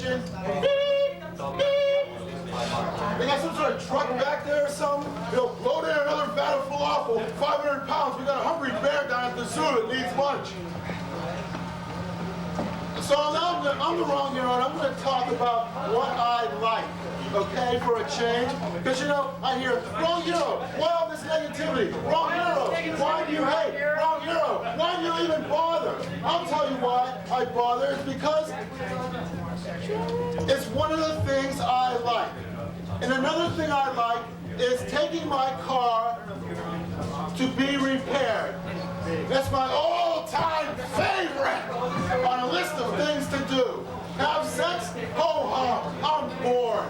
engine. They got some sort of truck back there or something. Load in another vat of falafel, 500 pounds. We got a hungry bear down at the zoo that needs lunch. So now I'm the wrong hero, and I'm going to talk about what I like, okay, for a change. Because, I hear, wrong hero, why all this negativity? Wrong hero, why do you hate? Wrong hero, why do you even bother? I'll tell you why I bother. It's because it's one of the things I like. And another thing I like is taking my car to be repaired. That's my all-time favorite on a list of things to do. Have sex? Ho-hum, I'm bored.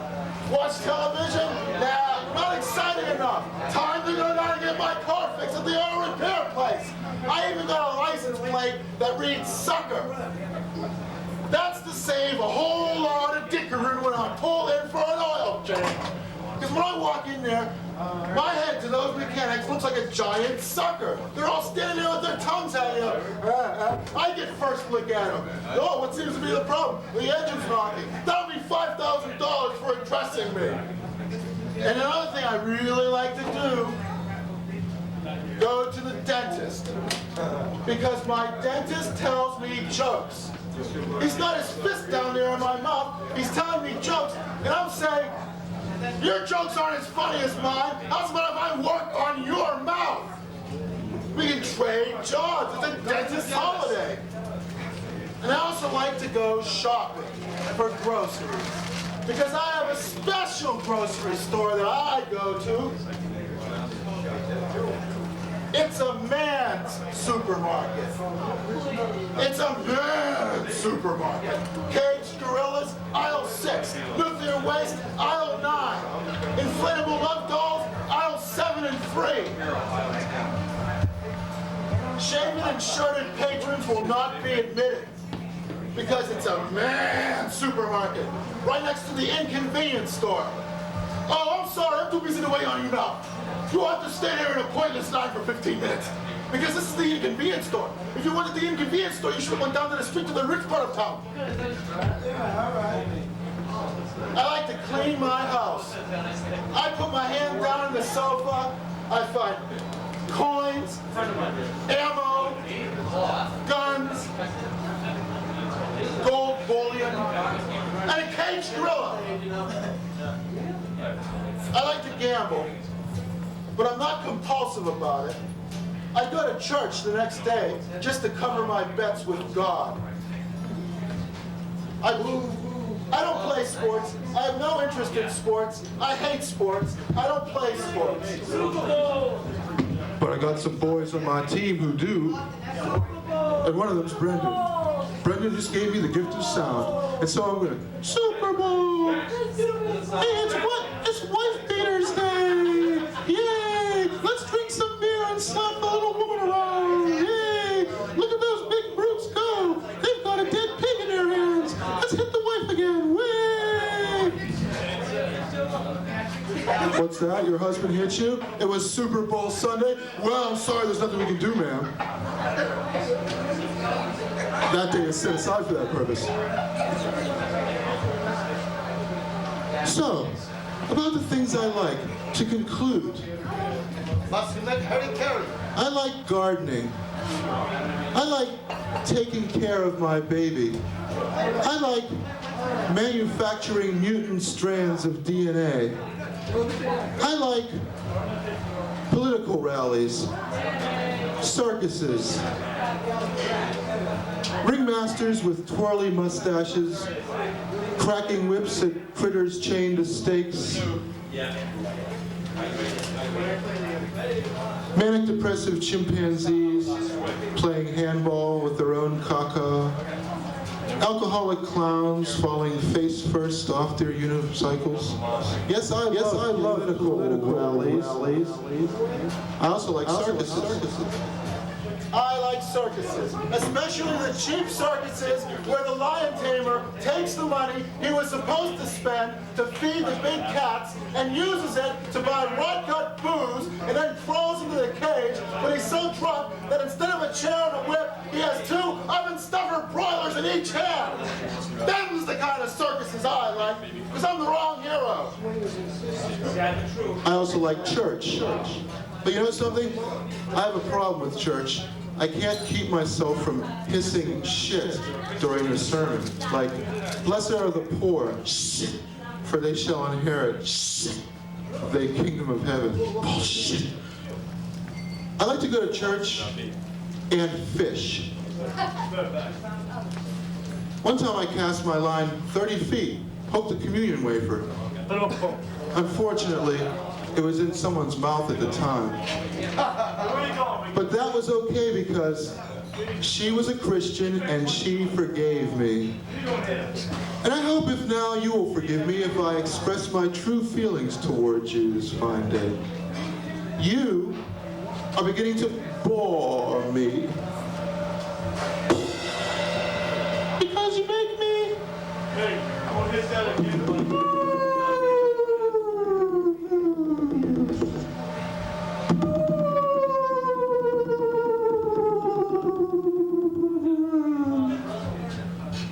Watch television? Nah, not exciting enough. Time to go down and get my car fixed at the auto repair place. I even got a license plate that reads sucker. That's to save a whole lot of dickering when I pull in for an oil change. Because when I walk in there, my head to those mechanics looks like a giant sucker. They're all standing there with their tongues hanging out. I get first look at them. Oh, what seems to be the problem? The engine's knocking. That'll be $5,000 for addressing me. And another thing I really like to do, go to the dentist. Because my dentist tells me jokes. He's got his fist down there in my mouth. He's telling me jokes. And I'm saying, your jokes aren't as funny as mine. How's about if I work on your mouth? We can trade jobs. It's a dentist holiday. And I also like to go shopping for groceries. Because I have a special grocery store that I go to. It's a man's supermarket. It's a man's supermarket. Caged gorillas, aisle 6. Nuclear waste, aisle 9. Inflatable love dolls, aisle 7 and 3. Shaven and shirted patrons will not be admitted. Because it's a man's supermarket. Right next to the inconvenience store. Oh, I'm sorry, I'm too busy to wait on you now. You'll have to stay there in a pointless line for 15 minutes. Because this is the inconvenience store. If you wanted the inconvenience store, you should have went down to the street to the rich part of town. I like to clean my house. I put my hand down on the sofa. I find coins, ammo, guns, gold bullion, and a caged gorilla. I like to gamble, but I'm not compulsive about it. I go to church the next day just to cover my bets with God. I don't play sports. I have no interest in sports. I hate sports. I don't play sports. But I got some boys on my team who do. And one of them's Brendan. Brendan just gave me the gift of sound. And so I'm going to, Super Bowl! Hey, it's Wife Beaters Day! Yay! Let's drink some beer and slap the little woman around! Yay! Look at those big brutes go! They've got a dead pig in their hands! Let's hit the wife again! Way! What's that? Your husband hit you? It was Super Bowl Sunday? Well, I'm sorry, there's nothing we can do, ma'am. That day is set aside for that purpose. So, about the things I like, to conclude. I like gardening. I like taking care of my baby. I like manufacturing mutant strands of DNA. I like political rallies, circuses, ringmasters with twirly mustaches, cracking whips at critters chained to stakes, manic depressive chimpanzees playing handball with their own caca, alcoholic clowns falling face first off their unicycles. Yes, I love political rallies. I also like circuses. I like circuses, especially the cheap circuses where the lion tamer takes the money he was supposed to spend to feed the big cats and uses it to buy rot-gut booze and then crawls into the cage, but he's so drunk that instead of a chair and a whip, He has 2 oven-stuffer broilers in each hand. Them's the kind of circuses I like, because I'm the wrong hero. I also like church. But you know something? I have a problem with church. I can't keep myself from hissing shit during a sermon. Like, blessed are the poor, shit, for they shall inherit, shit, the kingdom of heaven. Bullshit. I like to go to church and fish. One time I cast my line 30 feet, poked a communion wafer. Unfortunately, it was in someone's mouth at the time. But that was okay because she was a Christian and she forgave me. And I hope if now you will forgive me if I express my true feelings towards you this fine day. You are beginning to bore me. Because you make me. Hey, I'm gonna hit that again.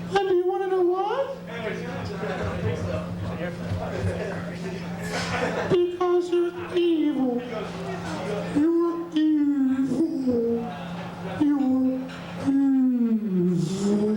And do you want to know why? Because you're evil. You're evil. You're evil.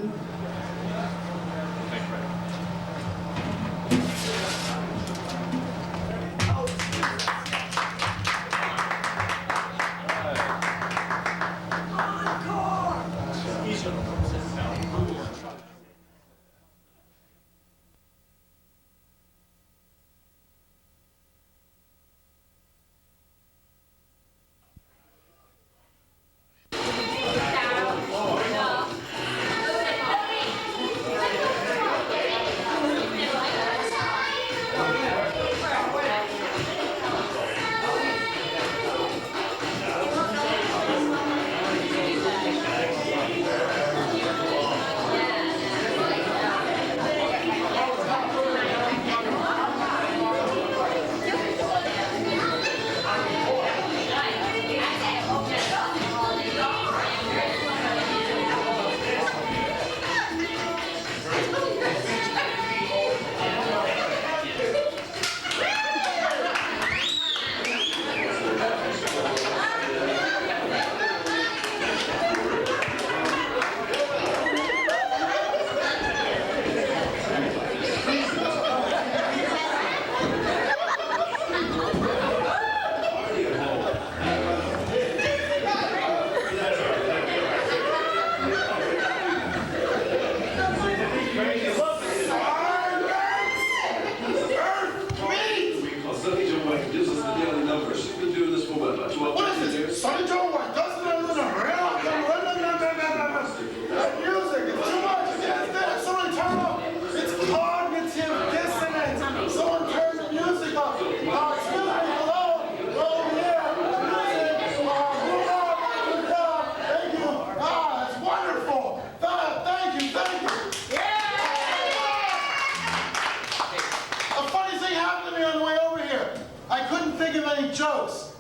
Jokes.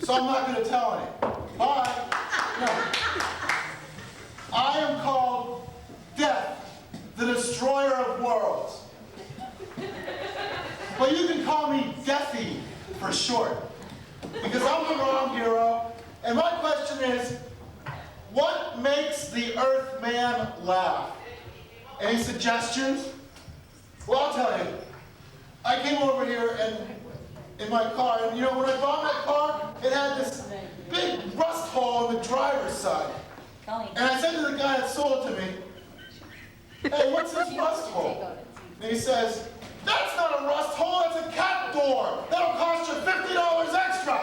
So I'm not going to tell any. Bye. No. I am called Death, the Destroyer of Worlds. But you can call me Deathy for short, because I'm the wrong hero. And my question is, what makes the Earth Man laugh? Any suggestions? Well, I'll tell you. I came over here and in my car, and you know, when I bought my car, it had this big rust hole in the driver's side. And I said to the guy that sold it to me, hey, what's this rust hole? And he says, that's not a rust hole, that's a cat door. That'll cost you $50 extra.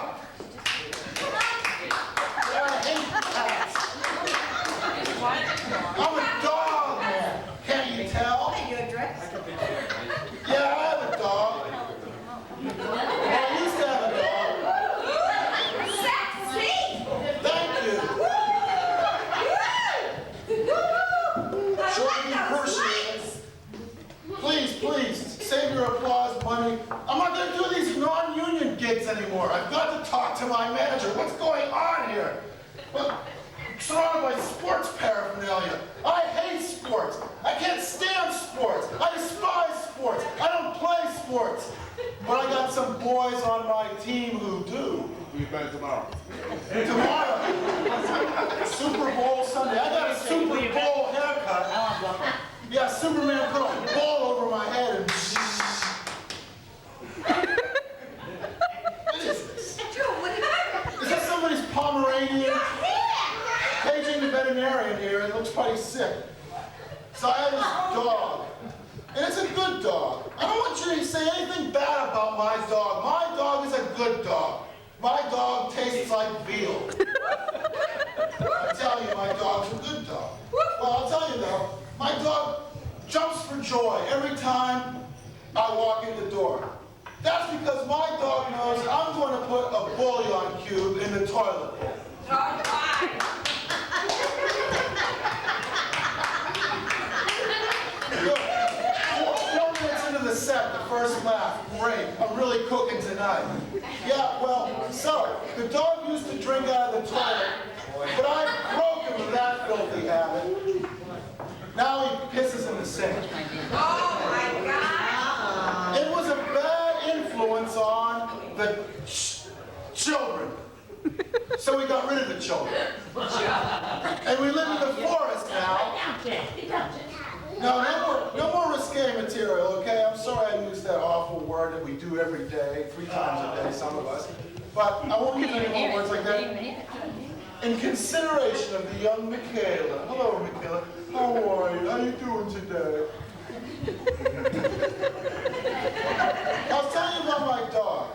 I hate cats. I'm a dog man, can't you tell? Yeah, I have a dog. Well, I used to have a dog. Sexy! Thank you. Short me personally. Please, please, save your applause money. I'm not going to do these non-union gigs anymore. I've got to talk to my manager. What's going on here? Well, surrounded by sports paraphernalia. I hate sports. I can't stand sports. I despise sports. I don't play sports. But I got some boys on my team who do. We play tomorrow. Tomorrow, Super Bowl Sunday. I got a Super Bowl haircut. Yeah, Superman put a ball over my head and what is this? Is that somebody's Pomeranian? Paging the veterinarian here, it looks pretty sick. So I have this dog, and it's a good dog. I don't want you to say anything bad about my dog. My dog is a good dog. My dog tastes like veal. I tell you, my dog's a good dog. Well, I'll tell you though, my dog jumps for joy every time I walk in the door. That's because my dog knows I'm going to put a bouillon cube in the toilet bowl. Look, 4 minutes into the set, the first laugh, great, I'm really cooking tonight. Yeah, well, so, the dog used to drink out of the toilet, but I've broken with that filthy habit. Now he pisses in the sink. Oh my God! It was a bad influence on the children. So we got rid of the children. And we live in the forest now. No more risque material, okay? I'm sorry I used that awful word that we do every day, 3 times a day, some of us. But I won't use any more words like that. In consideration of the young Michaela. Hello, Michaela. How are you? How you doing today? I was telling you about my dog.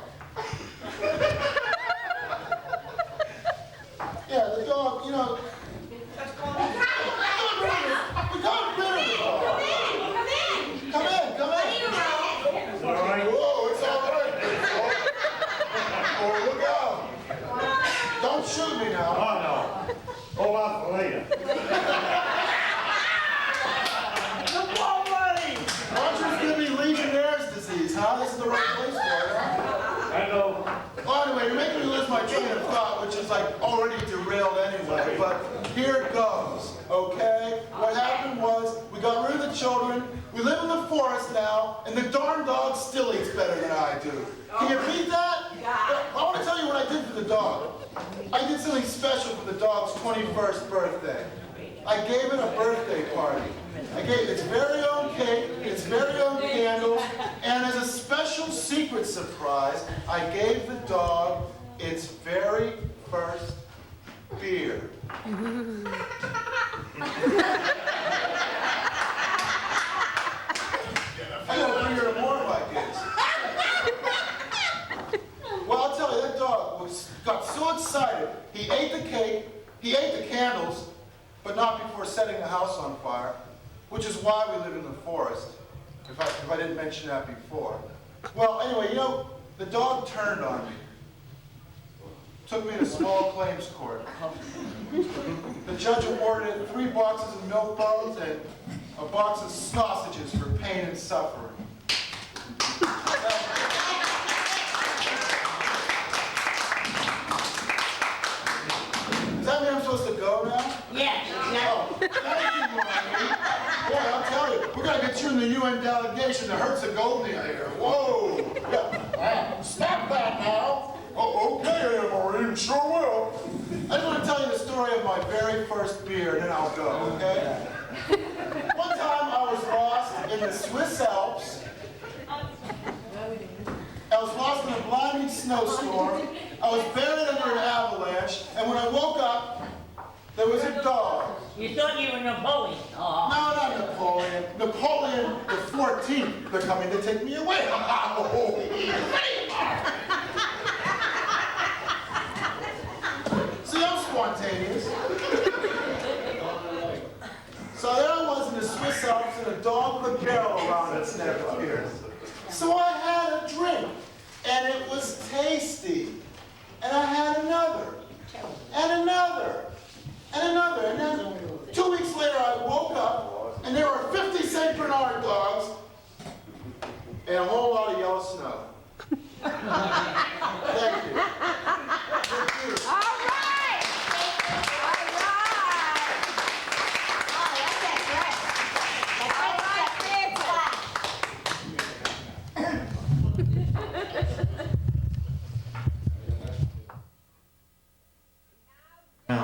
Yeah, the dog, you know. We got rid of the dog. Come in. It's all right. Whoa, it's all right. Oh, look out. Don't shoot me now. Oh, no. Hold out for later. Roger's gonna be Legionnaire's disease, huh? This is the right place for it, huh? I know. Well, anyway, you're making me lose my train of thought, which is like already derailed anyway, but here it goes, okay? What happened was, we got rid of the children, we live in the forest now, and the darn dog still eats better than I do. Can you beat that? I want to tell you what I did for the dog. I did something special for the dog's 21st birthday. I gave it a birthday party. I gave it its very own cake, its very own candles, and as a special secret surprise, I gave the dog its very first beer. I gotta bring her more like this. Well, I'll tell you, that dog got so excited, he ate the cake, he ate the candles, but not before setting the house on fire, which is why we live in the forest, if I didn't mention that before. Well, anyway, you know, the dog turned on me. Took me to small claims court. The judge awarded it 3 boxes of milk bones and a box of sausages for pain and suffering. Does that mean I'm supposed to go now? Yes. Oh, thank you, Marty. Boy, I'll tell you, we're going to get you in the UN delegation to Herzegovina here. Whoa. Yeah. Stop that now. Oh, okay, Anne-Marie, sure will. I just want to tell you the story of my very first beer, and then I'll go, okay? One time I was lost in the Swiss Alps. I was lost in a blinding snowstorm. I was buried under an avalanche, and when I woke up, there was a dog. You thought you were Napoleon. Oh. No, not Napoleon. Napoleon the 14th. They're coming to take me away. See, I'm spontaneous. So there I was in the Swiss Alps, and a dog with a barrel around its neck appeared. So I had a drink, and it was tasty. And I had another, and another, and another. And then 2 weeks later, I woke up, and there were 50 St. Bernard dogs, and a whole lot of yellow snow. Thank you. All right. All right.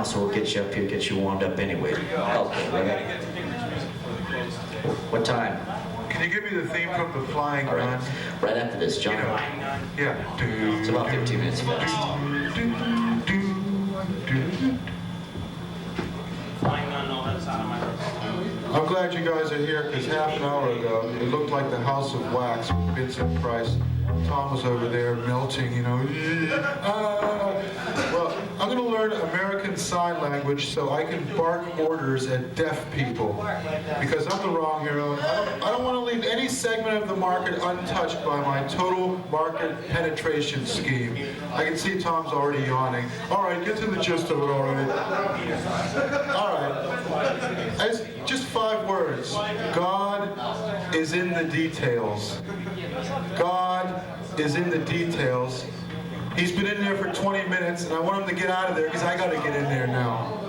now, so we'll get you up here, get you warmed up anyway. Okay, right? What time? Can you give me the theme from The Flying All right. Nun? Right after this, John. Yeah. It's about 15 minutes fast. I'm glad you guys are here, because half an hour ago, it looked like the House of Wax with Vincent Price. Tom was over there melting, you know. Well, I'm going to learn American Sign Language so I can bark orders at deaf people. Because I'm the wrong hero. I don't want to leave any segment of the market untouched by my total market penetration scheme. I can see Tom's already yawning. All right, get to the gist of it already. All right. Just 5 words. God is in the details. God is in the details. He's been in there for 20 minutes, and I want him to get out of there because I got to get in there now.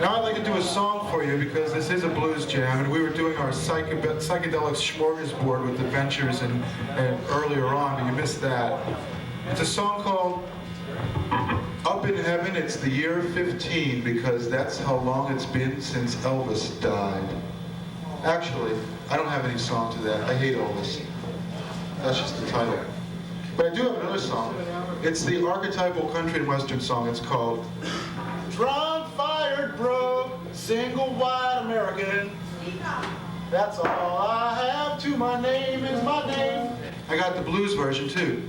Now I'd like to do a song for you because this is a blues jam, and we were doing our psychedelic smorgasbord with the Ventures and earlier on, but you missed that. It's a song called Up in Heaven. It's the year 15 because that's how long it's been since Elvis died. Actually, I don't have any song to that. I hate Elvis. That's just the title. But I do have another song. It's the archetypal country and western song. It's called Drunk, Fired, Broke, Single White American. That's all I have to my name is my name. I got the blues version too.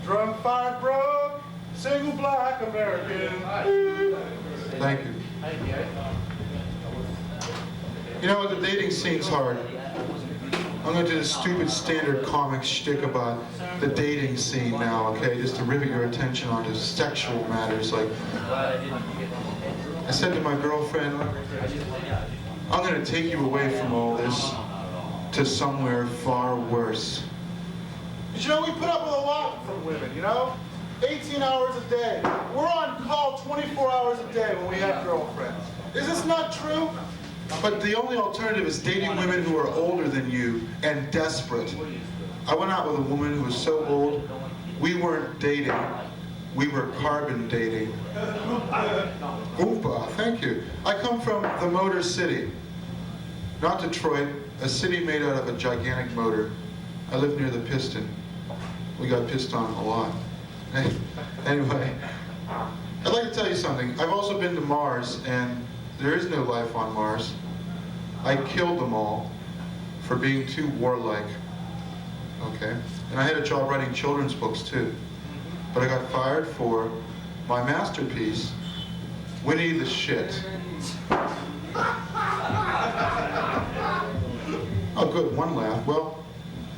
Drunk, Fired, Broke, Single Black American. Thank you. You know, the dating scene's hard. I'm going to do this stupid standard comic shtick about the dating scene now, okay? Just to rivet your attention onto sexual matters. Like, I said to my girlfriend, I'm going to take you away from all this to somewhere far worse. But you know, we put up with a lot from women, you know? 18 hours a day. We're on call 24 hours a day when we have girlfriends. Is this not true? But the only alternative is dating women who are older than you and desperate. I went out with a woman who was so old, we weren't dating, we were carbon dating. Oompa, thank you. I come from the Motor City, not Detroit, a city made out of a gigantic motor. I live near the piston. We got pissed on a lot. Anyway, I'd like to tell you something. I've also been to Mars, and there is no life on Mars. I killed them all for being too warlike. Okay? And I had a job writing children's books too. But I got fired for my masterpiece, Winnie the Shit. Oh good, one laugh. Well,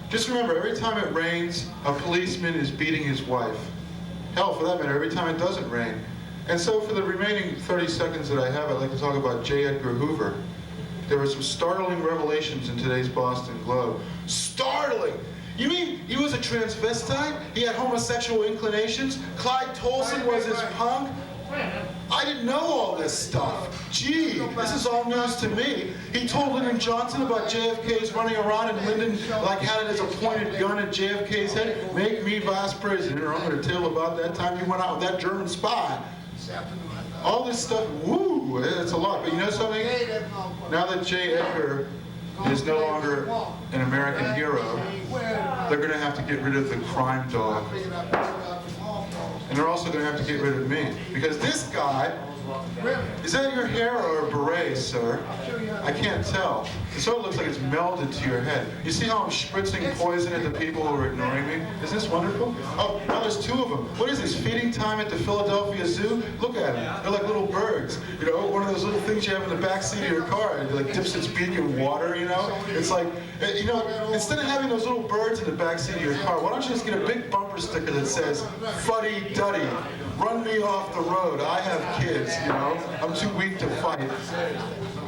just remember, every time it rains, a policeman is beating his wife. Hell, for that matter, every time it doesn't rain. And so for the remaining 30 seconds that I have, I'd like to talk about J. Edgar Hoover. There were some startling revelations in today's Boston Globe. Startling! You mean he was a transvestite? He had homosexual inclinations? Clyde Tolson was his punk? I didn't know all this stuff. Gee, this is all news to me. He told Lyndon Johnson about JFK's running around, and Lyndon had it as a pointed gun at JFK's head. Make me vice president, or I'm going to tell about that time you went out with that German spy. All this stuff, woo, it's a lot. But you know something? Now that J. Edgar is no longer an American hero, they're going to have to get rid of the crime dog. And they're also going to have to get rid of me. Because this guy, is that your hair or a beret, sir? I can't tell. It sort of looks like it's melded to your head. You see how I'm spritzing poison at the people who are ignoring me? Isn't this wonderful? Oh, now there's 2 of them. What is this, feeding time at the Philadelphia Zoo? Look at them. They're like little birds. You know, one of those little things you have in the back seat of your car. It like dips its beak in water, you know? It's like, you know, instead of having those little birds in the back seat of your car, why don't you just get a big bumper sticker that says, Fuddy Duddy, run me off the road. I have kids, you know? I'm too weak to fight.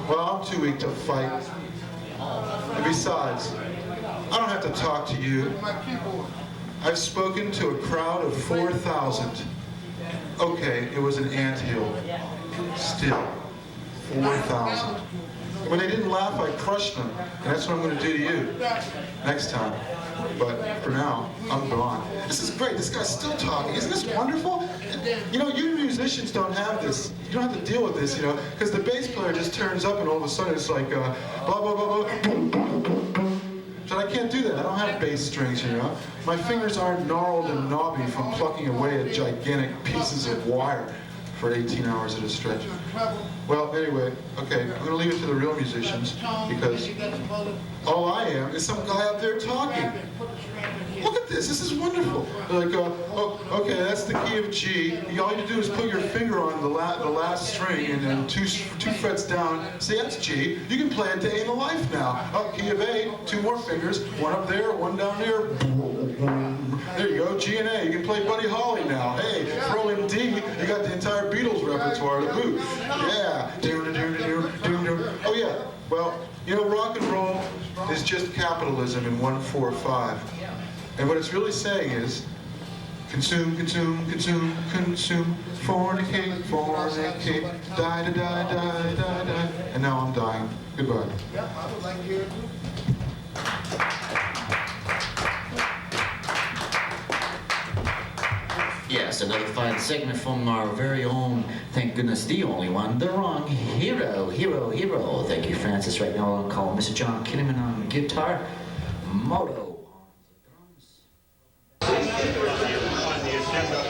Well, I'm too weak to fight. And besides, I don't have to talk to you. I've spoken to a crowd of 4,000. Okay, it was an anthill. Still, 4,000. When they didn't laugh, I crushed them. And that's what I'm going to do to you next time. But for now, I'm gone. This is great. This guy's still talking. Isn't this wonderful? You know, you musicians don't have this. You don't have to deal with this, you know, because the bass player just turns up and all of a sudden it's like blah, blah, blah, blah, boom, boom, boom, boom. But I can't do that. I don't have bass strings, you know. My fingers aren't gnarled and knobby from plucking away at gigantic pieces of wire for 18 hours at a stretch. Well, anyway, okay, I'm going to leave it to the real musicians because all I am is some guy up there talking. Look at this is wonderful. Like, oh, okay, that's the key of G. All you do is put your finger on the last string and then two frets down. See, that's G. You can play it to A in the life now. Up, key of A, 2 more fingers, one up there, one down there. There you go, G and A. You can play Buddy Holly now. Hey, throw in D, you got the entire Beatles repertoire to boot. Yeah. Oh yeah, well, you know, rock and roll is just capitalism in 1-4-5. And what it's really saying is, consume, consume, consume, consume, fornicate, fornicate, die, die, die, die, die, die. And now I'm dying. Goodbye. Yes, another fine segment from our very own, thank goodness, the only one, the wrong hero, hero. Thank you, Francis. Right now I'll call Mr. John Kinnaman on guitar, Moto.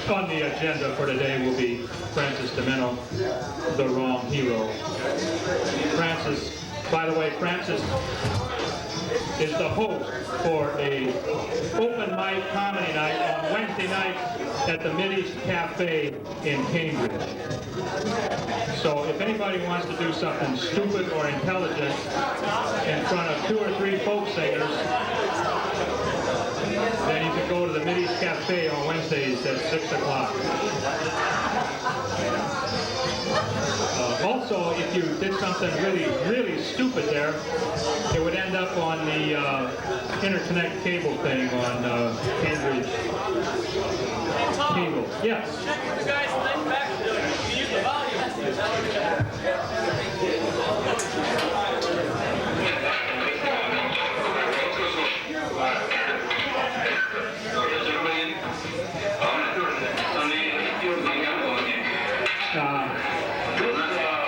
On the agenda for today will be Francis DiMenno, the wrong hero. Francis, by the way, Francis is the host for a open mic comedy night on Wednesday night at the Mideast Cafe in Cambridge. So if anybody wants to do something stupid or intelligent in front of 2 or 3 folk singers, then you can go to the Mideast Cafe on Wednesdays at 6 o'clock. Also, if you did something really, really stupid there, it would end up on the interconnect cable thing on Cambridge cable. Yes. Check with the guys in the back. You use the volume.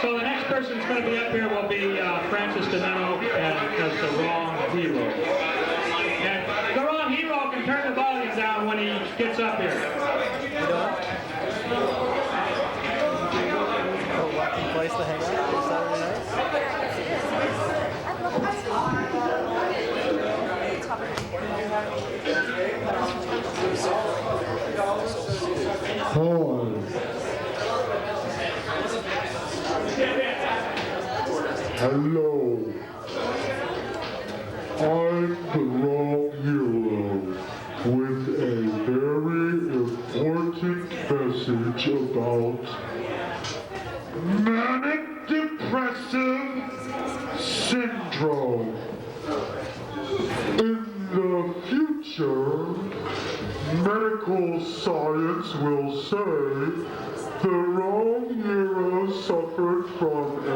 So the next person that's going to be up here will be Francis DiMenno as the wrong hero. And the wrong hero can turn the volume down when he gets up here. Lucky place to hang out on Hello, I'm the wrong hero with a very important message about manic depressive syndrome. In the future, medical science will say the wrong hero suffered from a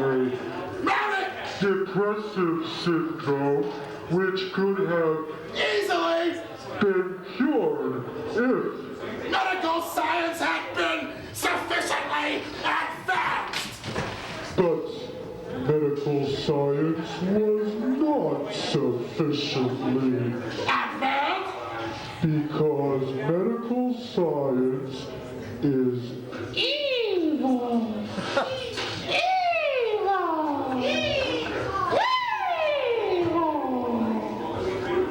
depressive syndrome, which could have Easily been cured if medical science had been sufficiently advanced. but medical science was not sufficiently Advanced? because medical science is evil.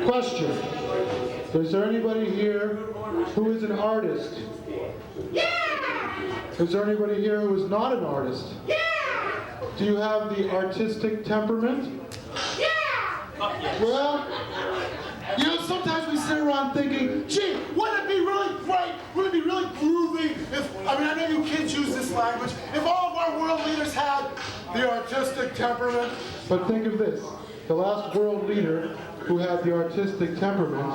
Question. Is there anybody here who is an artist? Yeah! Is there anybody here who is not an artist? Yeah! Do you have the artistic temperament? Yeah! Well, you know, sometimes we sit around thinking, gee, wouldn't it be really great, wouldn't it be really groovy if, I know you kids use this language, if all of our world leaders had the artistic temperament? But think of this, the last world leader who had the artistic temperament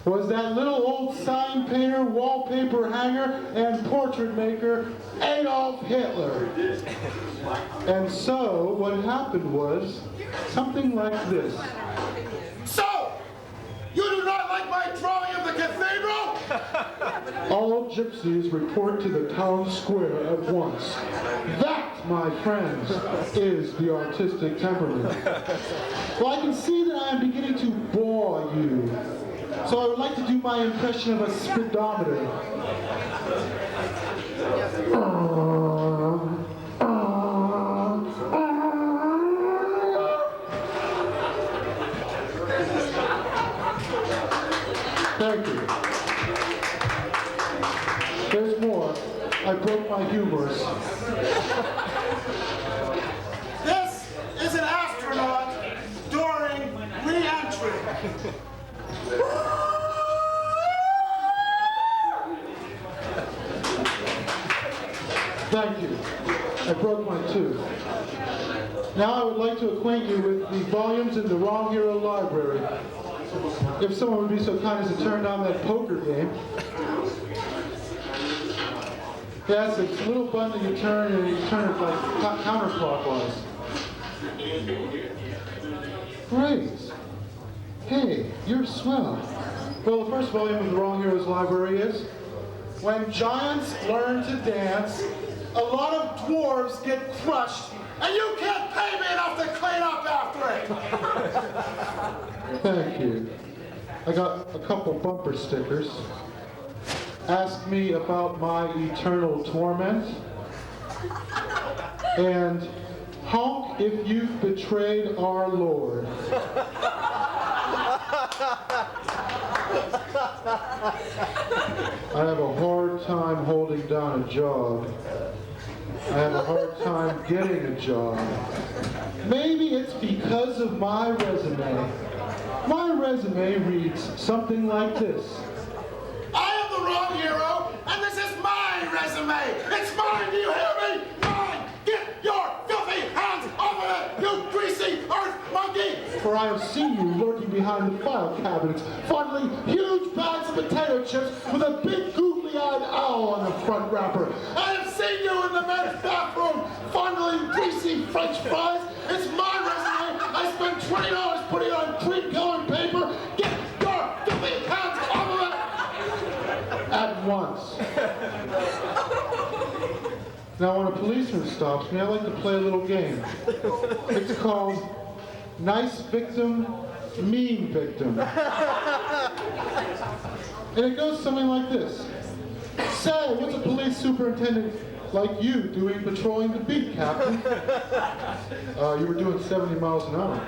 was that little old sign painter, wallpaper hanger, and portrait maker, Adolf Hitler. And so, what happened was something like this. So, You do not like my drawing of the cathedral? All gypsies report to the town square at once. That, my friends, is the artistic temperament. Well, I can see that I am beginning to bore you. So I would like to do my impression of a speedometer. Thank you. There's more. I broke my humerus. This is an astronaut during re-entry. Thank you. I broke my tooth. Now I would like to acquaint you with the volumes in the Wrong Hero Library. If someone would be so kind as to turn on that poker game. Yes, it's a little button that you turn and you turn it like counterclockwise. Great. Hey, you're swell. Well, the first volume of the Wrong Heroes Library is When giants learn to dance, a lot of dwarves get crushed, and you can't pay me enough to clean up after it. Thank you. I got a couple bumper stickers. Ask me about my eternal torment. And honk if you've betrayed our Lord. I have a hard time holding down a job. I have a hard time getting a job. Maybe it's because of my resume. My resume reads something like this. I am the wrong hero, and this is my resume. It's mine, do you hear me? Mine! Get your filthy hands off of it, you greasy earth monkey! For I have seen you lurking behind the file cabinets, fondling huge bags of potato chips with a big googly-eyed owl on the front wrapper. I have seen you in the men's bathroom, fondling greasy French fries. It's my resume. I spent $20 putting it on cream colored paper. Get your filthy hands off of it! At once. Now, when a policeman stops me, I like to play a little game. It's called Nice Victim, Mean Victim. And it goes something like this. Say, what's a police superintendent like you doing patrolling the beat, Captain? You were doing 70 miles an hour.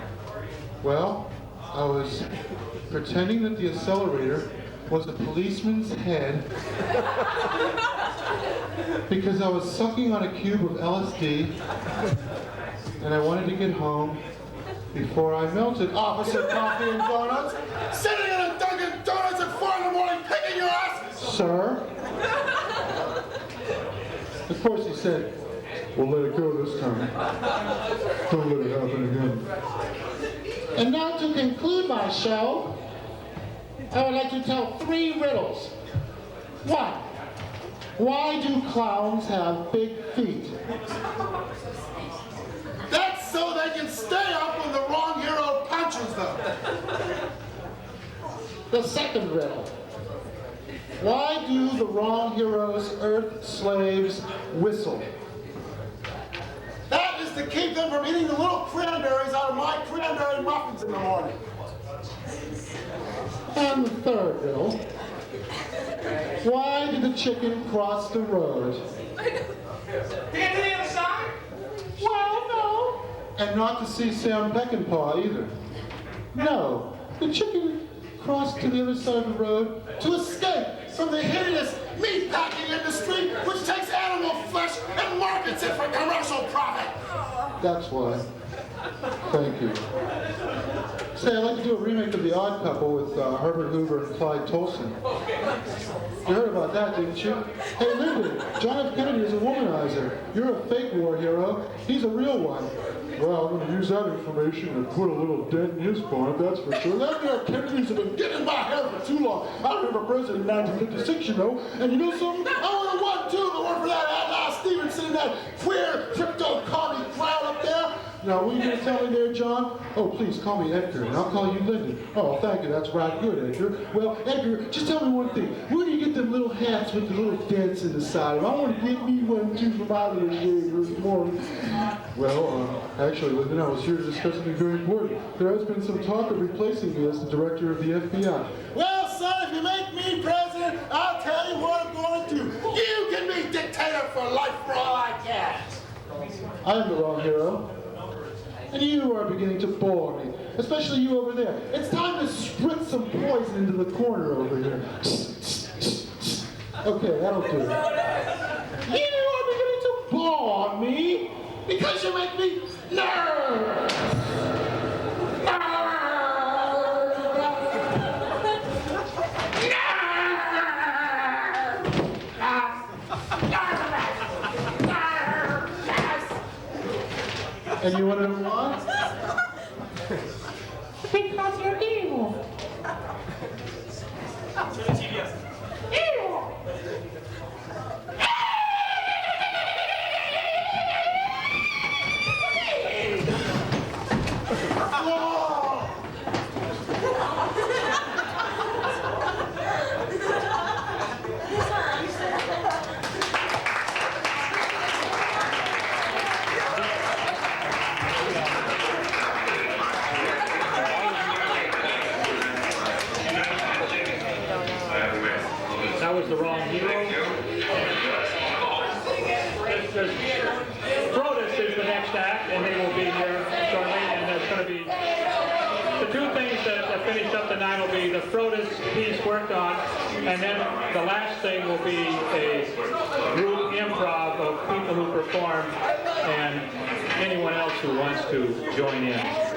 Well, I was pretending that the accelerator was a policeman's head because I was sucking on a cube of LSD and I wanted to get home before I melted. Officer Coffee and Donuts, sitting in a Dunkin' Donuts at 4 in the morning kicking your ass! Sir? Of course he said, we'll let it go this time. Don't let it happen again. And now to conclude my show, I would like to tell 3 riddles. 1. Why do clowns have big feet? That's so they can stay up when the wrong hero punches them. The second riddle. Why do the wrong heroes' Earth slaves whistle? That is to keep them from eating the little cranberries out of my cranberry muffins in the morning. And the third riddle. Why did the chicken cross the road? To get to the other side? Well, no. And not to see Sam Peckinpah either. No. The chicken crossed to the other side of the road To escape from the hideous meatpacking industry which takes animal flesh and markets it for commercial profit. That's why. Thank you. Say, I'd like to do a remake of The Odd Couple with Herbert Hoover and Clyde Tolson. You heard about that, didn't you? Hey, Lyndon, John F. Kennedy is a womanizer. You're a fake war hero. He's a real one. Well, I'm going to use that information and put a little dent in his barn, that's for sure. That F. Kennedys have been getting in my hair for too long. I remember President in 1956, you know. And you know something? I would have won too, but one for that Last Stevenson and that queer crypto commie crowd up there. Now, what are you going to tell me there, John? Oh, please call me Edgar, and I'll call you Lyndon. Oh, thank you. That's right. Good, Edgar. Well, Edgar, just tell me one thing. Where do you get them little hats with the little dents in the side of them? I want to get me one, too, for my little day this morning. Well, actually, Lyndon, I was here to discuss something very important. There has been some talk of replacing me as the director of the FBI. Well, son, if you make me president, I'll tell you what I'm going to do. You can be dictator for life for all I care. I am the wrong hero. And you are beginning to bore me, especially you over there. It's time to spritz some poison into the corner over here. Okay, that'll do. You are beginning to bore me because you make me nervous. And you want to know why? Because you're evil. Evil. That was the wrong hero. Frodis is the next act, and they will be here shortly, and there's going to be the two things that finish up the night will be the Frodis piece worked on, and then the last thing will be a group improv of people who perform and anyone else who wants to join in.